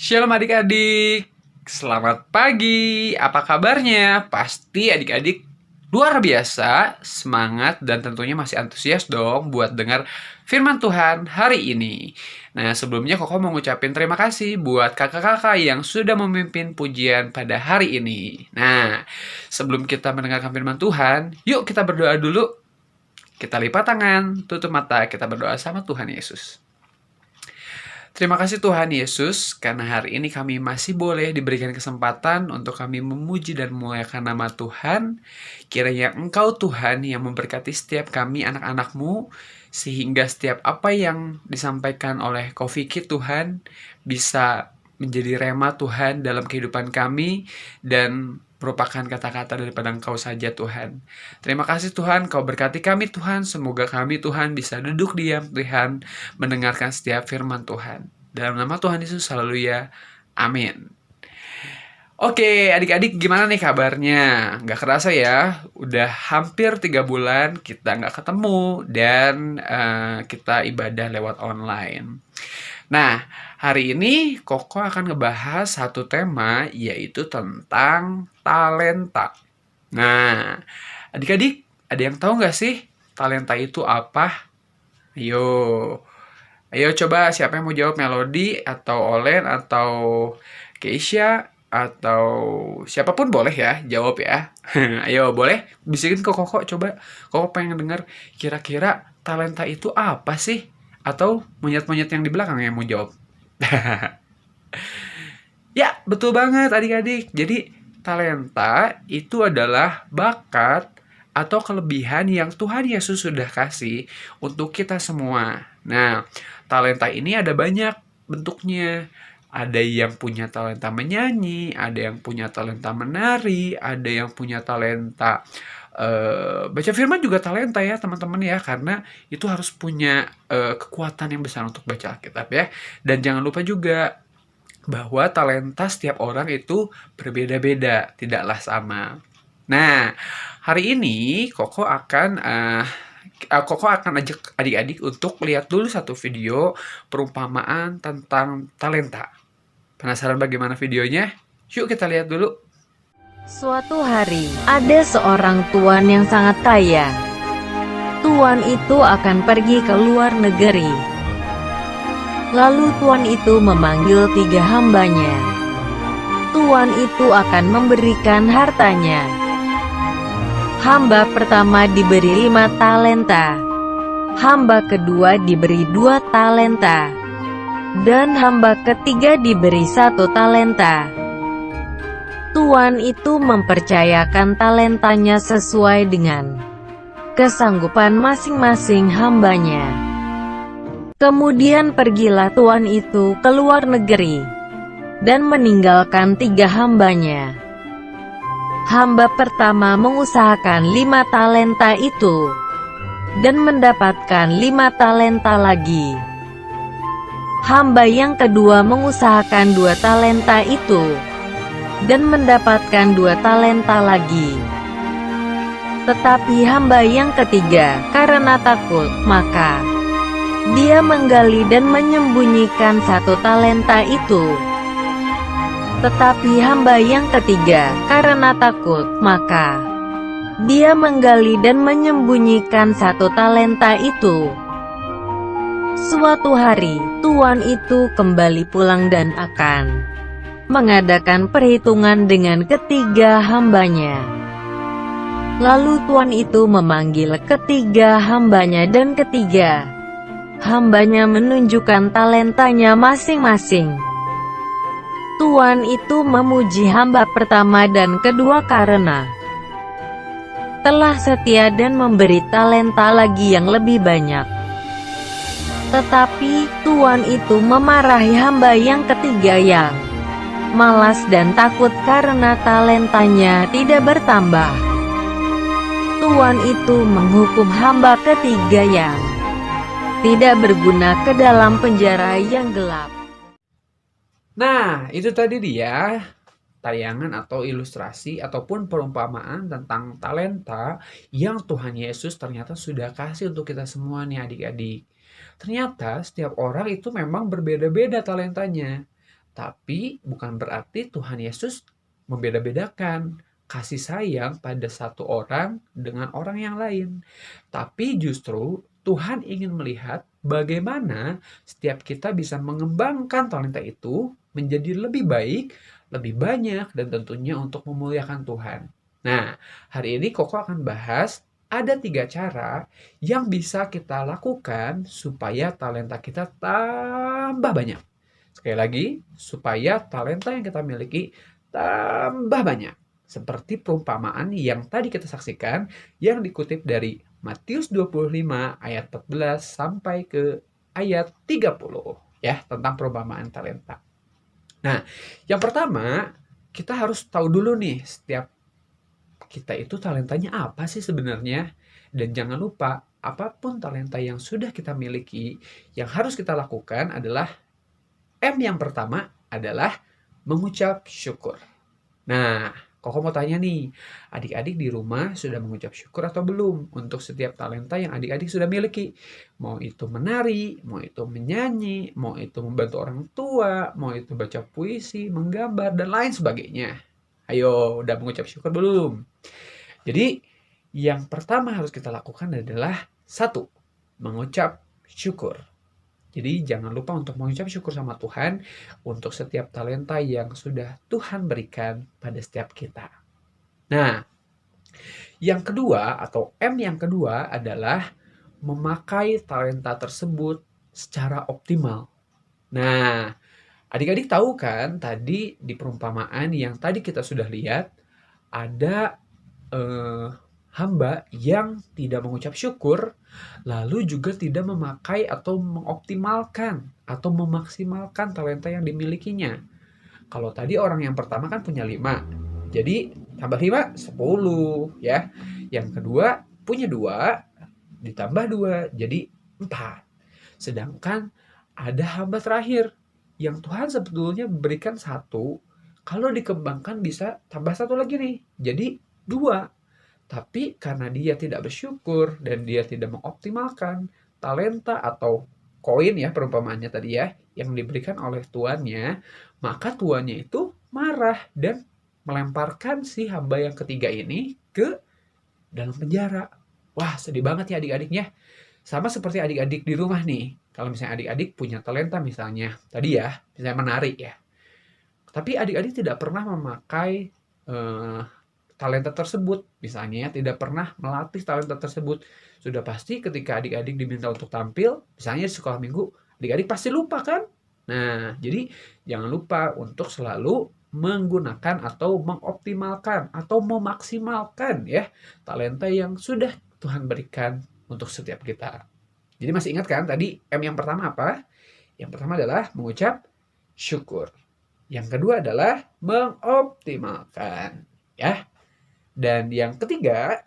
Shalom adik-adik, selamat pagi. Apa kabarnya? Pasti adik-adik luar biasa, semangat dan tentunya masih antusias dong buat dengar firman Tuhan hari ini. Nah, sebelumnya Koko mau ngucapin terima kasih buat kakak-kakak yang sudah memimpin pujian pada hari ini. Nah, sebelum kita mendengarkan firman Tuhan, yuk kita berdoa dulu. Kita lipat tangan, tutup mata, kita berdoa sama Tuhan Yesus. Terima kasih Tuhan Yesus, karena hari ini kami masih boleh diberikan kesempatan untuk kami memuji dan memuliakan nama Tuhan. Kiranya Engkau Tuhan yang memberkati setiap kami anak-anak-Mu, sehingga setiap apa yang disampaikan oleh Ko Vicky Tuhan bisa menjadi rema Tuhan dalam kehidupan kami dan merupakan kata-kata daripada Engkau saja Tuhan. Terima kasih Tuhan, Kau berkati kami Tuhan. Semoga kami Tuhan bisa duduk diam Tuhan, mendengarkan setiap firman Tuhan. Dalam nama Tuhan Yesus, haleluya. Amin. Oke, adik-adik gimana nih kabarnya? Nggak kerasa ya, udah hampir 3 bulan kita nggak ketemu dan kita ibadah lewat online. Nah, hari ini Koko akan ngebahas satu tema yaitu tentang talenta. Nah, adik-adik ada yang tahu nggak sih talenta itu apa? Ayo, ayo coba siapa yang mau jawab, Melody atau Olen atau Keisha atau siapapun boleh ya jawab ya. Ayo boleh bisikin ke Koko coba. Koko pengen denger kira-kira talenta itu apa sih? Atau monyet-monyet yang di belakang yang mau jawab. Ya, betul banget adik-adik. Jadi, talenta itu adalah bakat atau kelebihan yang Tuhan Yesus sudah kasih untuk kita semua. Nah, talenta ini ada banyak bentuknya. Ada yang punya talenta menyanyi, ada yang punya talenta menari, ada yang punya talenta baca firman juga talenta ya teman-teman ya, karena itu harus punya kekuatan yang besar untuk baca Alkitab ya. Dan jangan lupa juga bahwa talenta setiap orang itu berbeda-beda, tidaklah sama. Nah, hari ini Koko akan ajak adik-adik untuk lihat dulu satu video perumpamaan tentang talenta. Penasaran bagaimana videonya? Yuk kita lihat dulu. Suatu hari, ada seorang tuan yang sangat kaya. Tuan itu akan pergi ke luar negeri. Lalu tuan itu memanggil 3 hambanya. Tuan itu akan memberikan hartanya. Hamba pertama diberi 5 talenta. Hamba kedua diberi 2 talenta. Dan hamba ketiga diberi 1 talenta. Tuan itu mempercayakan talentanya sesuai dengan kesanggupan masing-masing hambanya. Kemudian pergilah tuan itu ke luar negeri dan meninggalkan 3 hambanya. Hamba pertama mengusahakan 5 talenta itu dan mendapatkan 5 talenta lagi. Hamba yang kedua mengusahakan 2 talenta itu dan mendapatkan 2 talenta lagi. Tetapi hamba yang ketiga, karena takut, maka dia menggali dan menyembunyikan 1 talenta itu. Tetapi hamba yang ketiga, karena takut, maka dia menggali dan menyembunyikan 1 talenta itu. Suatu hari, tuan itu kembali pulang dan akan mengadakan perhitungan dengan ketiga hambanya. Lalu tuan itu memanggil ketiga hambanya dan ketiga hambanya menunjukkan talentanya masing-masing. Tuan itu memuji hamba pertama dan kedua karena telah setia dan memberi talenta lagi yang lebih banyak. Tetapi tuan itu memarahi hamba yang ketiga yang malas dan takut karena talentanya tidak bertambah. Tuan itu menghukum hamba ketiga yang tidak berguna ke dalam penjara yang gelap. Nah, itu tadi dia tayangan atau ilustrasi ataupun perumpamaan tentang talenta yang Tuhan Yesus ternyata sudah kasih untuk kita semua nih adik-adik. Ternyata setiap orang itu memang berbeda-beda talentanya. Tapi bukan berarti Tuhan Yesus membeda-bedakan kasih sayang pada satu orang dengan orang yang lain. Tapi justru Tuhan ingin melihat bagaimana setiap kita bisa mengembangkan talenta itu menjadi lebih baik, lebih banyak, dan tentunya untuk memuliakan Tuhan. Nah, hari ini Koko akan bahas ada 3 cara yang bisa kita lakukan supaya talenta kita tambah banyak. Sekali lagi, supaya talenta yang kita miliki tambah banyak. Seperti perumpamaan yang tadi kita saksikan yang dikutip dari Matius 25 ayat 14 sampai ke ayat 30 ya, tentang perumpamaan talenta. Nah, yang pertama, kita harus tahu dulu nih setiap kita itu talentanya apa sih sebenarnya? Dan jangan lupa, apapun talenta yang sudah kita miliki, yang harus kita lakukan adalah M yang pertama adalah mengucap syukur. Nah, Koko mau tanya nih, adik-adik di rumah sudah mengucap syukur atau belum untuk setiap talenta yang adik-adik sudah miliki? Mau itu menari, mau itu menyanyi, mau itu membantu orang tua, mau itu baca puisi, menggambar, dan lain sebagainya. Ayo, udah mengucap syukur belum? Jadi, yang pertama harus kita lakukan adalah satu, mengucap syukur. Jadi jangan lupa untuk mengucap syukur sama Tuhan untuk setiap talenta yang sudah Tuhan berikan pada setiap kita. Nah, yang kedua atau M yang kedua adalah memakai talenta tersebut secara optimal. Nah, adik-adik tahu kan tadi di perumpamaan yang tadi kita sudah lihat ada hamba yang tidak mengucap syukur, lalu juga tidak memakai atau mengoptimalkan atau memaksimalkan talenta yang dimilikinya. Kalau tadi orang yang pertama kan punya 5, jadi tambah 5, 10 ya. Yang kedua punya 2, ditambah 2, jadi 4. Sedangkan ada hamba terakhir yang Tuhan sebetulnya berikan 1, kalau dikembangkan bisa tambah 1 lagi nih, jadi 2. Tapi karena dia tidak bersyukur dan dia tidak mengoptimalkan talenta atau koin ya perumpamaannya tadi ya yang diberikan oleh tuannya, maka tuannya itu marah dan melemparkan si hamba yang ketiga ini ke dalam penjara. Wah, sedih banget ya adik-adiknya. Sama seperti adik-adik di rumah nih. Kalau misalnya adik-adik punya talenta misalnya, tadi ya, misalnya menari ya. Tapi adik-adik tidak pernah memakai talenta tersebut, misalnya tidak pernah melatih talenta tersebut. Sudah pasti ketika adik-adik diminta untuk tampil, misalnya di sekolah minggu, adik-adik pasti lupa kan? Nah, jadi jangan lupa untuk selalu menggunakan atau mengoptimalkan atau memaksimalkan ya talenta yang sudah Tuhan berikan untuk setiap kita. Jadi masih ingat kan tadi M yang pertama apa? Yang pertama adalah mengucap syukur. Yang kedua adalah mengoptimalkan ya. Dan yang ketiga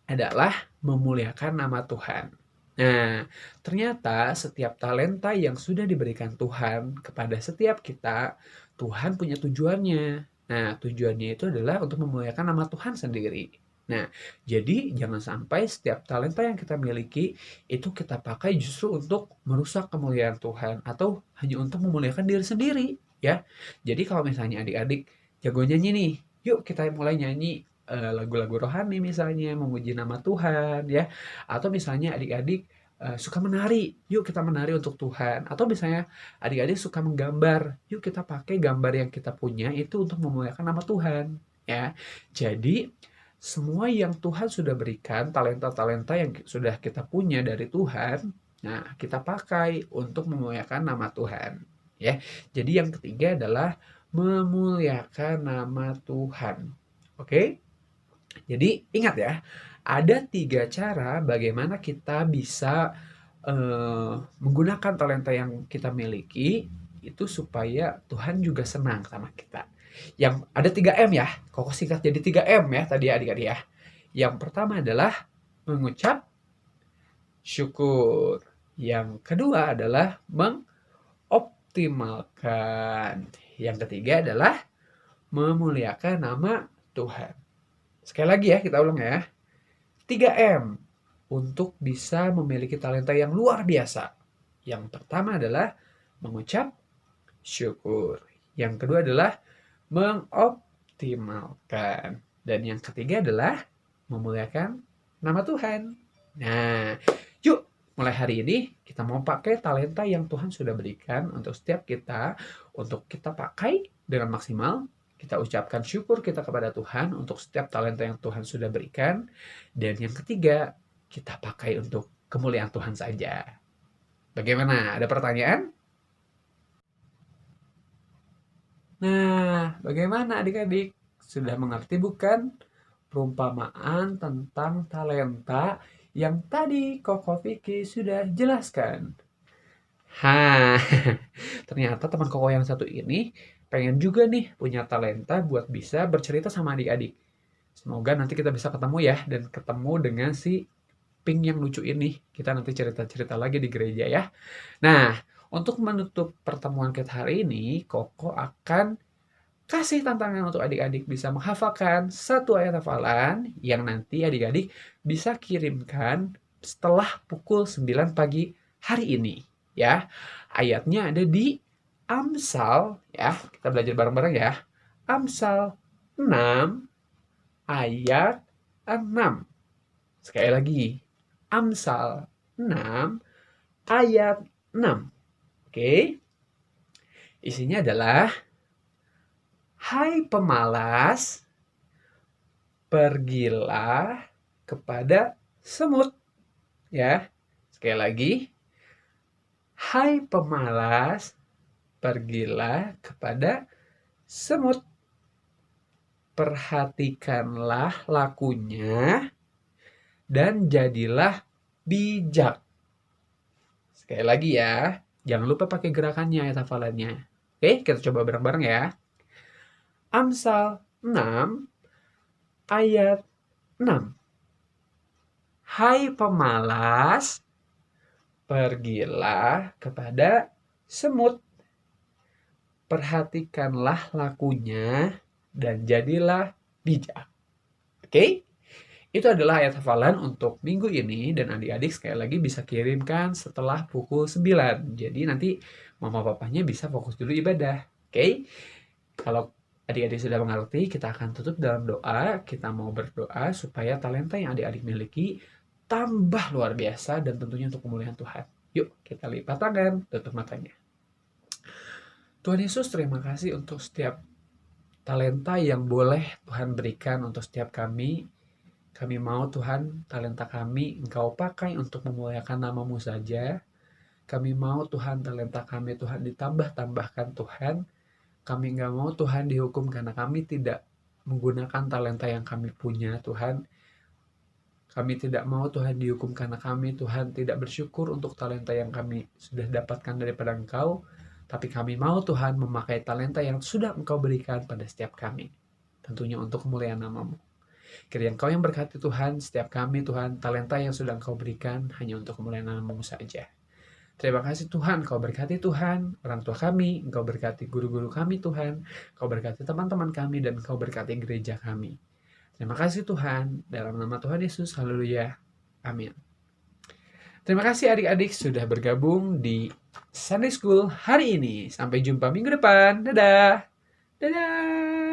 adalah memuliakan nama Tuhan. Nah, ternyata setiap talenta yang sudah diberikan Tuhan kepada setiap kita, Tuhan punya tujuannya. Nah, tujuannya itu adalah untuk memuliakan nama Tuhan sendiri. Nah, jadi jangan sampai setiap talenta yang kita miliki itu kita pakai justru untuk merusak kemuliaan Tuhan atau hanya untuk memuliakan diri sendiri, ya. Jadi kalau misalnya adik-adik jago nyanyi nih, yuk kita mulai nyanyi lagu-lagu rohani misalnya, memuji nama Tuhan ya. Atau misalnya adik-adik suka menari, yuk kita menari untuk Tuhan. Atau misalnya adik-adik suka menggambar, yuk kita pakai gambar yang kita punya itu untuk memuliakan nama Tuhan ya. Jadi semua yang Tuhan sudah berikan, talenta-talenta yang sudah kita punya dari Tuhan, nah kita pakai untuk memuliakan nama Tuhan ya. Jadi yang ketiga adalah memuliakan nama Tuhan. Oke? Jadi ingat ya, ada 3 cara bagaimana kita bisa menggunakan talenta yang kita miliki itu supaya Tuhan juga senang sama kita. Yang ada 3 M ya, Koko singkat jadi 3 M ya tadi adik-adik ya. Yang pertama adalah mengucap syukur. Yang kedua adalah mengoptimalkan. Yang ketiga adalah memuliakan nama Tuhan. Sekali lagi ya, kita ulang ya. 3M untuk bisa memiliki talenta yang luar biasa. Yang pertama adalah mengucap syukur. Yang kedua adalah mengoptimalkan. Dan yang ketiga adalah memuliakan nama Tuhan. Nah, yuk mulai hari ini kita mau pakai talenta yang Tuhan sudah berikan untuk setiap kita, untuk kita pakai dengan maksimal. Kita ucapkan syukur kita kepada Tuhan untuk setiap talenta yang Tuhan sudah berikan. Dan yang ketiga, kita pakai untuk kemuliaan Tuhan saja. Bagaimana? Ada pertanyaan? Nah, bagaimana adik-adik? Sudah mengerti bukan perumpamaan tentang talenta yang tadi Koko Vicky sudah jelaskan? Hah, ternyata teman Koko yang satu ini pengen juga nih punya talenta buat bisa bercerita sama adik-adik. Semoga nanti kita bisa ketemu ya, dan ketemu dengan si Pink yang lucu ini. Kita nanti cerita-cerita lagi di gereja ya. Nah, untuk menutup pertemuan kita hari ini, Koko akan kasih tantangan untuk adik-adik bisa menghafalkan satu ayat hafalan yang nanti adik-adik bisa kirimkan setelah pukul 9 pagi hari ini ya. Ayatnya ada di Amsal ya. Kita belajar bareng-bareng ya. Amsal 6 ayat 6. Sekali lagi. Amsal 6 ayat 6. Oke. Isinya adalah, hai pemalas, pergilah kepada semut. Ya, sekali lagi. Hai pemalas, pergilah kepada semut. Perhatikanlah lakunya dan jadilah bijak. Sekali lagi ya, jangan lupa pakai gerakannya ayat hafalannya. Oke, kita coba bareng-bareng ya. Amsal 6 ayat 6. Hai pemalas, pergilah kepada semut. Perhatikanlah lakunya dan jadilah bijak. Oke? Itu adalah ayat hafalan untuk minggu ini, dan adik-adik sekali lagi bisa kirimkan setelah pukul 9. Jadi nanti mama papanya bisa fokus dulu ibadah. Oke? Kalau adik-adik sudah mengerti, kita akan tutup dalam doa. Kita mau berdoa supaya talenta yang adik-adik miliki tambah luar biasa dan tentunya untuk kemuliaan Tuhan. Yuk, kita lipat tangan, tutup matanya. Tuhan Yesus, terima kasih untuk setiap talenta yang boleh Tuhan berikan untuk setiap kami. Kami mau Tuhan, talenta kami Engkau pakai untuk memuliakan nama-Mu saja. Kami mau Tuhan, talenta kami Tuhan ditambah-tambahkan Tuhan. Kami nggak mau Tuhan dihukum karena kami tidak menggunakan talenta yang kami punya Tuhan. Kami tidak mau Tuhan dihukum karena kami Tuhan tidak bersyukur untuk talenta yang kami sudah dapatkan daripada Engkau. Tapi kami mau Tuhan memakai talenta yang sudah Engkau berikan pada setiap kami. Tentunya untuk kemuliaan nama-Mu. Kiranya Engkau yang berkati Tuhan setiap kami Tuhan, talenta yang sudah Engkau berikan hanya untuk kemuliaan nama-Mu saja. Terima kasih Tuhan, Engkau berkati Tuhan, orang tua kami, Engkau berkati guru-guru kami Tuhan, Engkau berkati teman-teman kami, dan Engkau berkati gereja kami. Terima kasih Tuhan, dalam nama Tuhan Yesus, haleluya, amin. Terima kasih adik-adik sudah bergabung di Sunday School hari ini. Sampai jumpa minggu depan, dadah! Dadah!